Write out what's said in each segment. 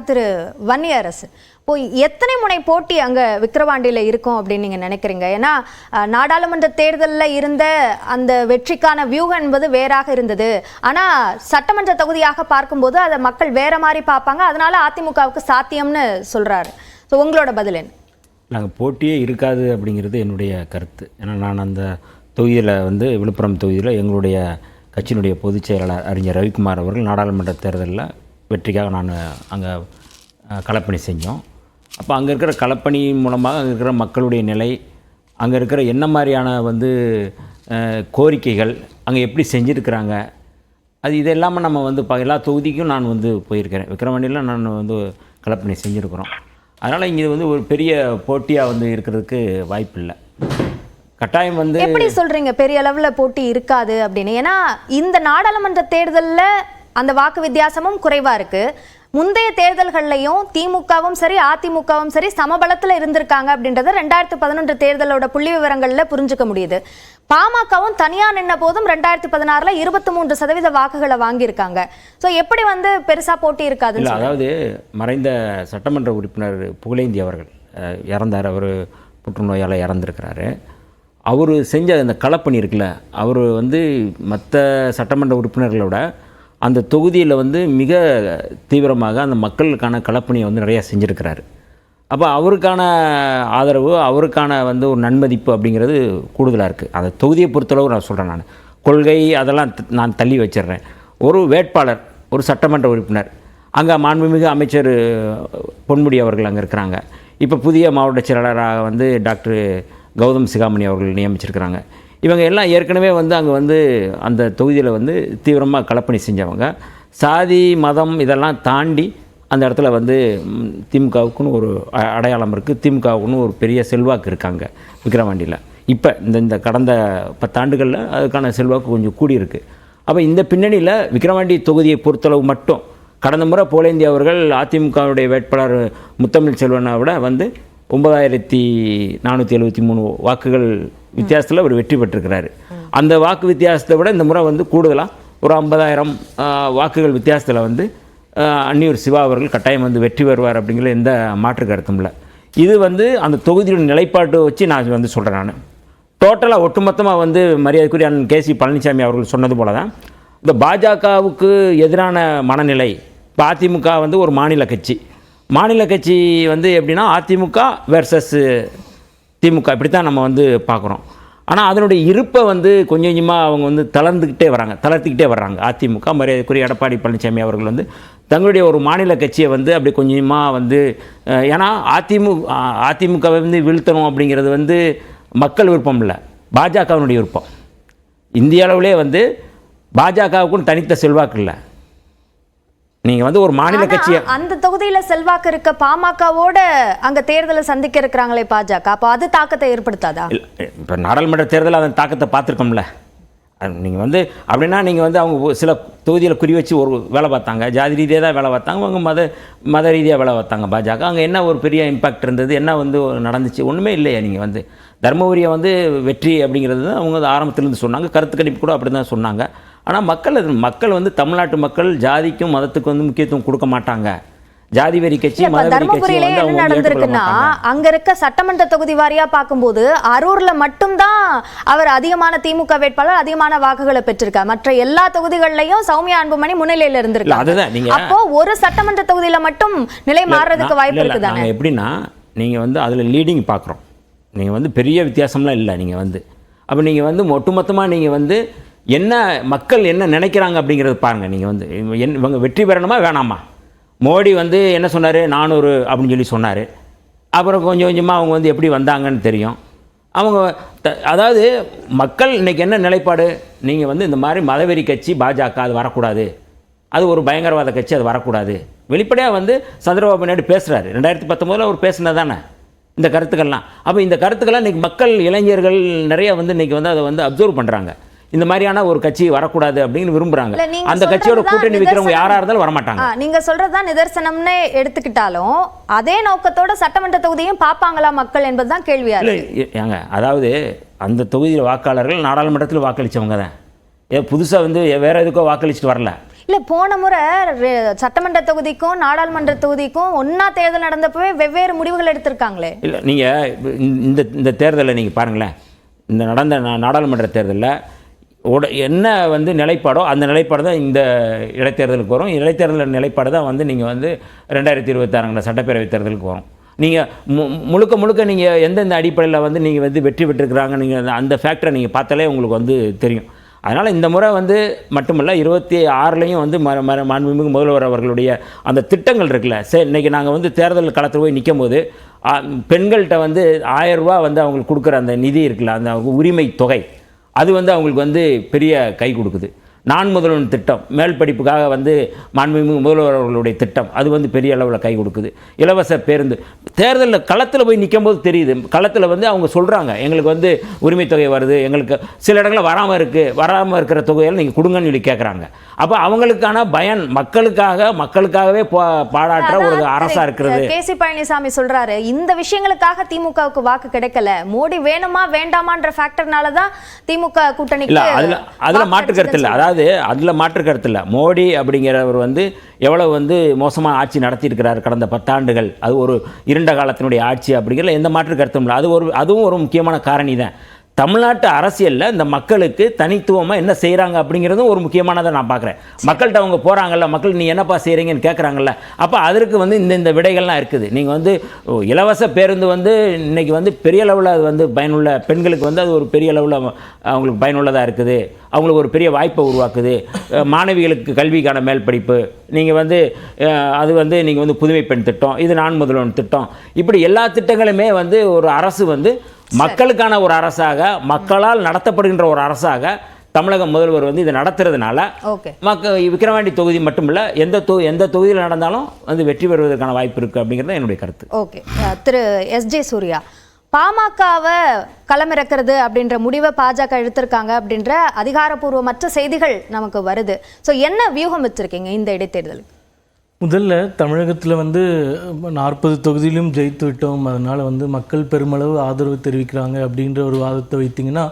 திரு வன்னியரசு, இப்போ எத்தனை முனை போட்டி அங்க விக்கிரவாண்டியில இருக்கும் அப்படின்னு நீங்க நினைக்கிறீங்க? ஏன்னா நாடாளுமன்ற தேர்தலில் இருந்த அந்த வெற்றிக்கான வியூகம் என்பது வேறாக இருந்தது. ஆனா சட்டமன்ற தொகுதியாக பார்க்கும்போது அதை மக்கள் வேற மாதிரி பார்ப்பாங்க. அதனால அதிமுகவுக்கு சாத்தியம்னு சொல்றாரு. ஸோ உங்களோட பதில் என்ன? நாங்கள் போட்டியே இருக்காது அப்படிங்கிறது என்னுடைய கருத்து. ஏன்னா நான் அந்த தொகுதியில் விழுப்புரம் தொகுதியில் எங்களுடைய கட்சியினுடைய பொதுச் செயலாளர் அறிஞர் ரவிக்குமார் அவர்கள் நாடாளுமன்ற தேர்தலில் வெற்றிக்காக நான் அங்கே களப்பணி செஞ்சோம். அப்போ அங்கே இருக்கிற களப்பணி மூலமாக அங்கே இருக்கிற மக்களுடைய நிலை, அங்கே இருக்கிற என்ன மாதிரியான கோரிக்கைகள் அங்கே எப்படி செஞ்சுருக்கிறாங்க, அது இது இல்லாமல் நம்ம எல்லா தொகுதிக்கும் நான் போயிருக்கிறேன். விக்கிரவாண்டியில் நான் களப்பணி செஞ்சுருக்கிறோம். அதனால் இங்கே ஒரு பெரிய போட்டியாக இருக்கிறதுக்கு வாய்ப்பு இல்லை. கட்டாயம் எப்படி சொல்கிறீங்க பெரிய அளவில் போட்டி இருக்காது அப்படின்னு? ஏன்னா இந்த நாடாளுமன்ற தேர்தலில் அந்த வாக்கு வித்தியாசமும் குறைவாக இருக்குது. முந்தைய தேர்தல்கள்லையும் திமுகவும் சரி அதிமுகவும் சரி சமபலத்தில் இருந்திருக்காங்க அப்படின்றத 2011 தேர்தலோட புள்ளி விவரங்களில் புரிஞ்சுக்க முடியுது. பாமகவும் தனியாக நின்ன போதும் 2016 23% வாக்குகளை வாங்கியிருக்காங்க. ஸோ எப்படி பெருசாக போட்டி இருக்காது? இல்லை, அதாவது மறைந்த சட்டமன்ற உறுப்பினர் புகழேந்தி அவர்கள் இறந்தார். அவர் புற்றுநோயால் இறந்துருக்கிறாரு. அவர் செஞ்ச அந்த களப்பணி இருக்குல்ல, அவர் மற்ற சட்டமன்ற உறுப்பினர்களோட அந்த தொகுதியில் மிக தீவிரமாக அந்த மக்களுக்கான களப்பணியை நிறையா செஞ்சுருக்கிறாரு. அப்போ அவருக்கான ஆதரவு, அவருக்கான ஒரு நன்மதிப்பு அப்படிங்கிறது கூடுதலாக இருக்குது. அந்த தொகுதியை பொறுத்தளவு நான் சொல்கிறேன். நான் கொள்கை அதெல்லாம் நான் தள்ளி வச்சிடுறேன். ஒரு வேட்பாளர், ஒரு சட்டமன்ற உறுப்பினர், அங்கே மாண்புமிகு அமைச்சர் பொன்முடி அவர்கள் அங்கே இருக்கிறாங்க. இப்போ புதிய மாவட்ட செயலாளராக டாக்டர் கௌதம் சிகாமணி அவர்கள் நியமிச்சிருக்கிறாங்க. இவங்க எல்லாம் ஏற்கனவே அங்கே அந்த தொகுதியில் தீவிரமாக களப்பணி செஞ்சவங்க. சாதி மதம் இதெல்லாம் தாண்டி அந்த இடத்துல திமுகவுக்குன்னு ஒரு அடையாளம் இருக்குது. திமுகவுக்குன்னு ஒரு பெரிய செல்வாக்கு இருக்காங்க விக்கிரவாண்டியில். இப்போ இந்த கடந்த 10 ஆண்டுகளில் அதுக்கான செல்வாக்கு கொஞ்சம் கூடியிருக்கு. அப்போ இந்த பின்னணியில் விக்கிரவாண்டி தொகுதியை பொறுத்தளவு மட்டும் கடந்த முறை புகழேந்தி அவர்கள் அதிமுகவுடைய வேட்பாளர் முத்தமிழ் செல்வனை விட 9473 வாக்குகள் வித்தியாசத்தில் அவர் வெற்றி பெற்றிருக்கிறாரு. அந்த வாக்கு வித்தியாசத்தை விட இந்த முறை கூடுதலாக ஒரு 50,000 வாக்குகள் வித்தியாசத்தில் அன்னியூர் சிவா அவர்கள் கட்டாயம் வெற்றி பெறுவார் அப்படிங்கிற எந்த மாற்று கருத்தும் இல்லை. இது அந்த தொகுதியோட நிலைப்பாட்டு வச்சு நான் சொல்கிறேன். நான் டோட்டலாக ஒட்டுமொத்தமாக மரியாதைக்குரிய அண்ணன் கேசி பழனிசாமி அவர்கள் சொன்னது போல தான் இந்த பாஜகவுக்கு எதிரான மனநிலை. இப்போ அதிமுக ஒரு மாநில கட்சி. மாநில கட்சி எப்படின்னா அதிமுக வெர்சஸ் திமுக இப்படி தான் நம்ம பார்க்குறோம். ஆனால் அதனுடைய இருப்பை கொஞ்சம் கொஞ்சமாக அவங்க தளர்த்திக்கிட்டே வர்றாங்க. அதிமுக மரியாதைக்குரிய எடப்பாடி பழனிசாமி அவர்கள் தங்களுடைய ஒரு மாநில கட்சியை அப்படி கொஞ்சமாக ஏன்னா அதிமுகவை வீழ்த்தணும் அப்படிங்கிறது மக்கள் விருப்பம் இல்லை, பாஜகவினுடைய விருப்பம். இந்திய அளவிலே பாஜகவுக்குன்னு தனித்த செல்வாக்கு இல்லை. நீங்க ஒரு மாநில கட்சியை அந்த தொகுதியில செல்வாக்கு இருக்க பாமகவோட அங்க தேர்தலை சந்திக்க இருக்கிறாங்களே பாஜக, அப்போ அது தாக்கத்தை ஏற்படுத்தாதா? இப்போ நாடாளுமன்ற தேர்தலில் அதன் தாக்கத்தை பார்த்துருக்கோம்ல. நீங்கள் அப்படின்னா நீங்கள் அவங்க சில தொகுதியில் குறி வச்சு ஒரு வேலை பார்த்தாங்க, ஜாதி ரீதியாக தான் வேலை பார்த்தாங்க, அவங்க மத ரீதியாக வேலை பார்த்தாங்க பாஜக. அங்கே என்ன ஒரு பெரிய இம்பாக்ட் இருந்தது, என்ன நடந்துச்சு? ஒன்றுமே இல்லையா? நீங்கள் தர்மபுரியை வெற்றி அப்படிங்கிறது தான் அவங்க ஆரம்பத்திலேருந்து சொன்னாங்க. கருத்து கணிப்பு கூட அப்படி தான் சொன்னாங்க. ஆனால் மக்கள் தமிழ்நாட்டு மக்கள் ஜாதிக்கும் மதத்துக்கும் முக்கியத்துவம் கொடுக்க மாட்டாங்க. ஜாதி வெறி கட்சி, தர்மபுரியில என்ன நடந்திருக்குன்னா, அங்க இருக்க சட்டமன்ற தொகுதி வாரியா பார்க்கும்போது அரூர்ல மட்டும்தான் அவர் அதிகமான திமுக வேட்பாளர் அதிகமான வாக்குகளை பெற்றிருக்கார். மற்ற எல்லா தொகுதிகளிலையும் சௌமியா அன்புமணி முன்னிலையில இருந்திருக்காங்க. அப்போ ஒரு சட்டமன்ற தொகுதியில மட்டும் நிலை மாறுறதுக்கு வாய்ப்பு இருக்குதானே? எப்படின்னா நீங்க அதுல லீடிங் பார்க்குறோம். நீங்க பெரிய வித்தியாசம்லாம் இல்லை. நீங்க அப்போ நீங்க ஒட்டுமொத்தமாக நீங்க என்ன மக்கள் என்ன நினைக்கிறாங்க அப்படிங்கிறது பாருங்கள். நீங்கள் இவங்க வெற்றி பெறணுமா வேணாமா? மோடி என்ன சொன்னார், 400 அப்படின்னு சொல்லி சொன்னார். அப்புறம் கொஞ்சம் கொஞ்சமாக அவங்க எப்படி வந்தாங்கன்னு தெரியும். அவங்க அதாவது மக்கள் இன்றைக்கி என்ன நிலைப்பாடு, நீங்கள் இந்த மாதிரி மதவெறி கட்சி பாஜக அது வரக்கூடாது, அது ஒரு பயங்கரவாத கட்சி, அது வரக்கூடாது. வெளிப்படையாக சந்திரபாபு நாயுடு பேசுகிறாரு. 2019 அவர் பேசுனது தானே இந்த கருத்துக்கள்லாம். அப்போ இந்த கருத்துக்கள்லாம் இன்றைக்கி மக்கள் இளைஞர்கள் நிறைய இன்றைக்கி அதை அப்சர்வ் பண்ணுறாங்க. இந்த மாதிரியான ஒரு கட்சி வரக்கூடாது அப்படின்னு விரும்புறாங்க. அந்த கட்சியோட கூட்டணி வைக்கிறவங்க யாரா இருந்தாலும் வரமாட்டாங்க. நீங்க சொல்றதுதான் நிதர்சனம்னு எடுத்துக்கிட்டாலும் அதே நோக்கத்தோட சட்டமன்ற தொகுதியும் பாப்பாங்களா மக்கள் என்பதுதான் கேள்வியா இருக்கு. ஏங்க, அதாவது அந்த தொகுதியில் வாக்காளர்கள் நாடாளுமன்றத்தில் வாக்களிச்சவங்க தான். புதுசாக வேற எதுக்கோ வாக்களிச்சுட்டு வரல. இல்ல போன முறை சட்டமன்ற தொகுதிக்கும் நாடாளுமன்ற தொகுதிக்கும் ஒன்னா தேர்தல் நடந்தப்பவே வெவ்வேறு முடிவுகள் எடுத்திருக்காங்களே. இல்லை நீங்கள் இந்த தேர்தலில் நீங்கள் பாருங்களேன், இந்த நடந்த நாடாளுமன்ற தேர்தலில் என்ன வந்து நிலைப்பாடோ அந்த நிலைப்பாடு தான் இந்த இடைத்தேர்தலுக்கு வரும். இடைத்தேர்தல் நிலைப்பாடு தான் வந்து நீங்கள் வந்து 2026 சட்டப்பேரவை தேர்தலுக்கு வரும். நீங்கள் முழுக்க நீங்கள் எந்தெந்த அடிப்படையில் வந்து நீங்கள் வந்து வெற்றி பெற்றிருக்கிறாங்க, நீங்கள் அந்த ஃபேக்டரை நீங்கள் பார்த்தாலே உங்களுக்கு வந்து தெரியும். அதனால் இந்த முறை வந்து மட்டுமல்ல 26லையும் வந்து மாண்புமிகு முதல்வர் அவர்களுடைய அந்த திட்டங்கள் இருக்குல்ல. சரி, இன்றைக்கி நாங்கள் வந்து தேர்தல் களத்தில் போய் நிற்கும் போது பெண்கள்கிட்ட வந்து 1000 ரூபா வந்து அவங்களுக்கு கொடுக்குற அந்த நிதி இருக்குல்ல, அந்த உரிமை தொகை, அது வந்து அவங்களுக்கு வந்து பெரிய கை கொடுக்குது. நான் முதல்வன் திட்டம், மேல் படிப்புக்காக வந்து மாண்புமிகு முதல்வர் அவர்களுடைய திட்டம், அது வந்து பெரிய அளவில் கை கொடுக்குது. இலவச பேருந்து தேர்தலில் களத்தில் போய் நிற்கும் போது தெரியுது. களத்தில் வந்து அவங்க சொல்கிறாங்க, எங்களுக்கு வந்து உரிமை தொகை வருது, எங்களுக்கு சில இடங்களில் வராமல் இருக்கிற தொகையில் நீங்கள் கொடுங்கன்னு சொல்லி கேட்குறாங்க. அப்போ அவங்களுக்கான பயன் மக்களுக்காகவே பாராட்டுற ஒரு அரசாக இருக்கிறது. கேசி பழனிசாமி சொல்கிறாரு, இந்த விஷயங்களுக்காக திமுகவுக்கு வாக்கு கிடைக்கல, மோடி வேணுமா வேண்டாமான்ற ஃபேக்டர்னால தான் திமுக கூட்டணிக்கு இல்லை, அதில் மாற்று கருத்து இல்லை. அதில் மாற்று கருத்து இல்லை. மோடி அப்படிங்கிறவர் வந்து எவ்வளவு வந்து மோசமாக ஆட்சி நடத்தியிருக்கிறார் கடந்த 10 ஆண்டுகள், அது ஒரு இருண்ட காலத்தினுடைய ஆட்சி அப்படிங்கிறதுல எந்த மாற்று கருத்தும் இல்லை. அதுவும் ஒரு முக்கியமான காரணி தான். தமிழ்நாட்டு அரசியலில் இந்த மக்களுக்கு தனித்துவமாக என்ன செய்கிறாங்க அப்படிங்கிறதும் ஒரு முக்கியமானதை நான் பார்க்குறேன். மக்கள்கிட்ட அவங்க போகிறாங்கல்ல, மக்கள் நீ என்னப்பா செய்கிறீங்கன்னு கேட்குறாங்கல்ல, அப்போ அதற்கு வந்து இந்த விடைகள்லாம் இருக்குது. நீங்கள் வந்து இலவச பேருந்து வந்து இன்றைக்கி வந்து பெரிய அளவில் அது வந்து பயனுள்ள பெண்களுக்கு வந்து அது ஒரு பெரிய அளவில் அவங்களுக்கு பயனுள்ளதாக இருக்குது. அவங்களுக்கு ஒரு பெரிய வாய்ப்பை உருவாக்குது. மாணவிகளுக்கு கல்விக்கான மேல் படிப்பு, நீங்கள் வந்து அது வந்து நீங்கள் வந்து புதுமை பெண் திட்டம், இது நான் முதல்வன் திட்டம், இப்படி எல்லா திட்டங்களுமே வந்து ஒரு அரசு வந்து மக்களுக்கான ஒரு அரசாக, மக்களால் நடத்தப்படுகின்ற ஒரு அரசாக தமிழக முதல்வர் வந்து இதை நடத்துறதுனால விக்கிரவாண்டி தொகுதி மட்டுமில்ல, எந்த தொகுதியில் நடந்தாலும் வந்து வெற்றி பெறுவதற்கான வாய்ப்பு இருக்குது அப்படிங்கிறது என்னுடைய கருத்து. ஓகே, திரு எஸ்.ஜே. சூர்யா, பாமகவை களமிறக்கிறது அப்படின்ற முடிவை பாஜக எடுத்திருக்காங்க அப்படின்ற அதிகாரப்பூர்வமற்ற செய்திகள் நமக்கு வருது. ஸோ என்ன வியூகம் வச்சிருக்கீங்க இந்த இடைத்தேர்தலுக்கு? முதல்ல தமிழகத்தில் வந்து 40 தொகுதியிலும் ஜெயித்து விட்டோம், அதனால் வந்து மக்கள் பெருமளவு ஆதரவு தெரிவிக்கிறாங்க அப்படின்ற ஒரு வாதத்தை வைத்திங்கன்னா,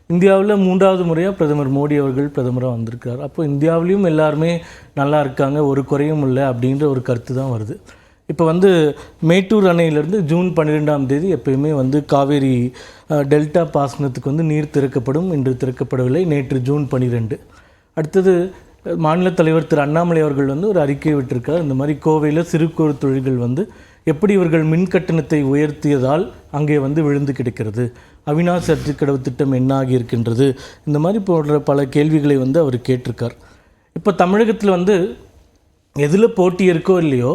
இந்தியாவில் 3வது முறையாக பிரதமர் மோடி அவர்கள் பிரதமராக வந்திருக்கார். அப்போ இந்தியாவிலையும் எல்லாருமே நல்லா இருக்காங்க, ஒரு குறையும் இல்லை அப்படின்ற ஒரு கருத்து தான் வருது. இப்போ வந்து மேட்டூர் அணையிலிருந்து ஜூன் 12ஆம் தேதி எப்பயுமே வந்து காவேரி டெல்டா பாசனத்துக்கு வந்து நீர் திறக்கப்படும். இன்று திறக்கப்படவில்லை, நேற்று ஜூன் 12. அடுத்தது மாநில தலைவர் திரு அண்ணாமலை அவர்கள் வந்து ஒரு அறிக்கை விட்டிருக்கார். இந்த மாதிரி கோவையில் சிறு குறு தொழில்கள் வந்து எப்படி இவர்கள் மின் கட்டணத்தை உயர்த்தியதால் அங்கே வந்து விழுந்து கிடக்கிறது, அவினாசி அற்றுக்கடவு திட்டம் என்ன ஆகியிருக்கின்றது, இந்த மாதிரி போன்ற பல கேள்விகளை வந்து அவர் கேட்டிருக்கார். இப்போ தமிழகத்தில் வந்து எதில் போட்டி இருக்கோ இல்லையோ,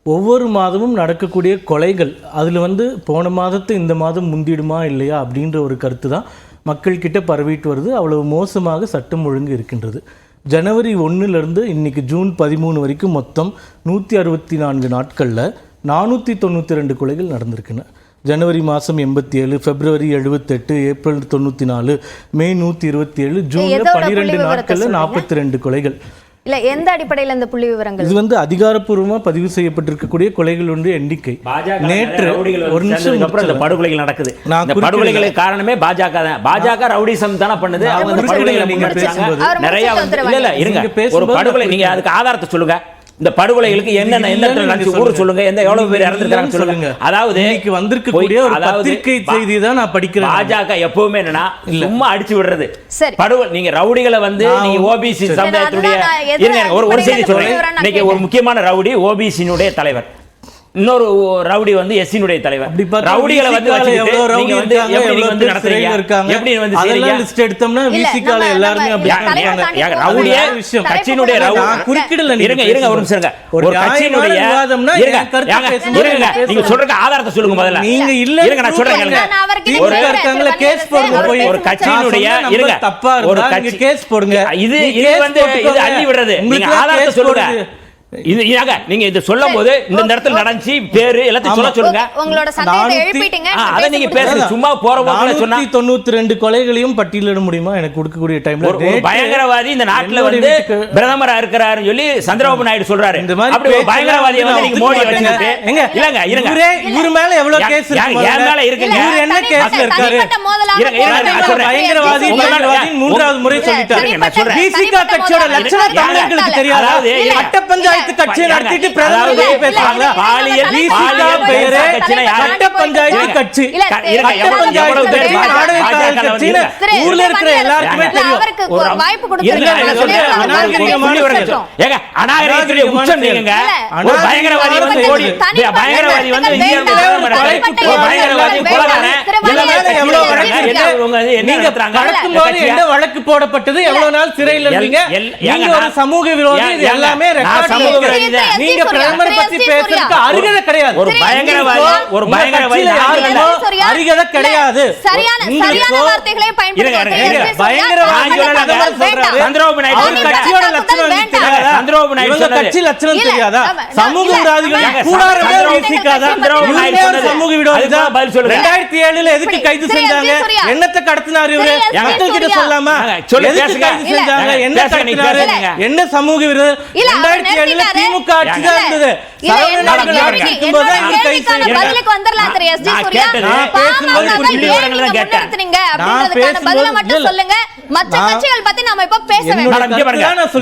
ஒவ்வொரு மாதமும் நடக்கக்கூடிய கொலைகள், அதில் வந்து போன மாதத்தை இந்த மாதம் முந்திடுமா இல்லையா அப்படின்ற ஒரு கருத்து தான் மக்கள்கிட்ட பரவிட்டு வருது. அவ்வளவு மோசமாக சட்டம் ஒழுங்கு இருக்கின்றது. ஜனவரி 1லேருந்து இன்றைக்கி ஜூன் 13 வரைக்கும் மொத்தம் 164 நாட்களில் 492 கொலைகள் நடந்திருக்குன்னு. ஜனவரி மாதம் 87, பிப்ரவரி 78, ஏப்ரல் 94, மே 127, ஜூனில் 12 நாட்களில் 42 கொலைகள். இல்ல எந்த அடிப்படையில் இந்த புள்ளி விவரங்கள்? இது வந்து அதிகாரப்பூர்வமாக பதிவு செய்யப்பட்டிருக்கக்கூடிய கொலைகளுடைய எண்ணிக்கை. நேற்று ஒரு நிமிஷம் அப்புறம் இந்த படுகொலைகள் நடக்குது. படுகொலைகளுக்கு காரணமே பாஜக தான். பாஜக ரவுடிசம் தானே பண்ணுது. அவங்க படுகொலைகளை நீங்க பேசும்போது நிறைய இல்ல இருங்க, ஒரு படுகொலை நீங்க அதுக்கு ஆதாரத்தை சொல்லுங்க. இந்த படுகொலைகளுக்கு என்னென்ன ஊர் சொல்லுங்க, எவ்வளவு பேர் இறந்திருக்காங்க சொல்லுங்க. அதாவது இன்னைக்கு வந்திருக்கக்கூடிய ஒரு பத்திரிகை செய்தி தான் நான் படிக்கிறேன். பாஜக எப்பவுமே என்னன்னா சும்மா அடிச்சு விடுறது. படுகொலை நீங்க ரவுடிகளை வந்து நீங்க ஓபிசி சமுதாயத்துடைய ஒரு செய்தி சொல்றேன். இன்னைக்கு ஒரு முக்கியமான ரவுடி ஓபிசியினுடைய தலைவர், இன்னொரு ரவுடி வந்து எஸ்சினுடைய தலைவர். ரவுடிகளை வந்து நீங்க வந்து எப்படி வந்து நடத்துறீங்க, எப்படி வந்து செய்றீங்க லிஸ்ட் எடுத்தோம்னா விசிகால எல்லாரும் அப்படி ரவுடியே விஷயம் கட்சியினுடைய குறுக்கிடல. இருங்க ஒரு நிமிஷம், ஒரு கட்சியினுடைய விவாதம்னா இருங்க நீங்க சொல்றதுக்கு ஆதாரத்தை சொல்லுங்க முதல்ல. நீங்க இல்ல இருங்க நான் சொல்றேன். ஒரு இருக்காங்கல கேஸ் போடுங்க, போய் ஒரு கட்சியினுடைய இருங்க தப்பா ஒரு கட்சி கேஸ் போடுங்க. இது வந்து இது அள்ளி விடுறது. நீங்க ஆதாரத்தை சொல்லுங்க. இது நீங்க இத சொல்லும்போது இந்த இடத்துல நடந்துச்சு பேரு எல்லாத்தையும் சொல்லுங்க. உங்களோட சந்தேகத்தை எழுப்பிட்டீங்க. அத நீங்க பேசுங்க. சும்மா போறவங்க சொன்னா 492 கொலைகளையும் பட்டியலிட முடியுமா எனக்கு கொடுக்கக்கூடிய டைம்ல? ஒரு பயங்கரவாதி இந்த நாட்டுல வந்து பிரதமரா இருக்கிறாருன்னு சொல்லி சந்திரபாபு நாயுடு சொல்றாரு. அப்படி ஒரு பயங்கரவாதியை வந்து நீங்க மோடி வச்சிட்டு இல்லங்க இருங்க. இவரு மேல எவ்வளவு கேஸ் இருக்கு? என் மேல இருக்குங்க. இவரு என்ன கேஸ்ல இருக்காரு? பயங்கரவாதி மூன்றாவது முறை சொல்லிட்டாரு. பிசிக கட்சியோட லட்சணம் தமிழர்களுக்கு தெரியாதா? கட்ட பஞ்சாயத்து கட்சியை நடத்திட்டு பிரதமர் பேசுறாங்களா? கட்ட பஞ்சாயத்து கட்சி, கட்ட பஞ்சாயத்து கட்சி, நாடக கட்சி ஊர்ல இருக்கிற எல்லாருக்குமே தெரியும். ஒரு வாய்ப்பு கொடுத்துருங்க. ஏங்க அநாகரிகத்துடைய உச்சம் நீங்க. ஒரு பயங்கரவாதி வந்து மோடி பயங்கரவாதி வந்து இந்திய பிரதமர் பயங்கரவாதி கொலைகாரன் எவ்வளவு வழக்கு நீங்க கடக்கும்போது என்ன வழக்கு போடப்பட்டது? எவ்வளவு நாள் சிறையில் இருந்தீங்க? நீங்க ஒரு சமூக விரோதி. இது எல்லாமே ரெக்கார்ட். நீங்க பிரதமர் பத்தி பேசுறதுக்கு அருகதை கிடையாது. ஒரு பயங்கரவாதி அருகதை கிடையாது. சரியான வார்த்தைகளை பயன்படுத்துங்க. பயங்கரவாதி சந்திரபாபு நாயுடு கட்சியோட லட்சணம் தெரியாதா? சந்திரபாபு நாயுடு கட்சி லட்சணம் தெரியாதா? சமூக விரோதிகள் கூடாரமே வீசிக்காதா? சமூக விரோதி தான். 2007 எதுக்கு கைது செஞ்சாங்க? என்னத்தை கடத்தினாரு இவரு? மக்கள் கிட்ட சொல்லாமா? எதுக்கு கைது செஞ்சாங்க? என்ன கடத்தினாரு? என்ன சமூக விரோதி? 2007 திமுக ஆட்சி தான் இருந்தது.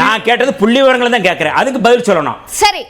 நான் கேட்டது புள்ளி விவரங்களை தான் கேட்கிறேன். அதுக்கு பதில் சொல்லணும். சரி.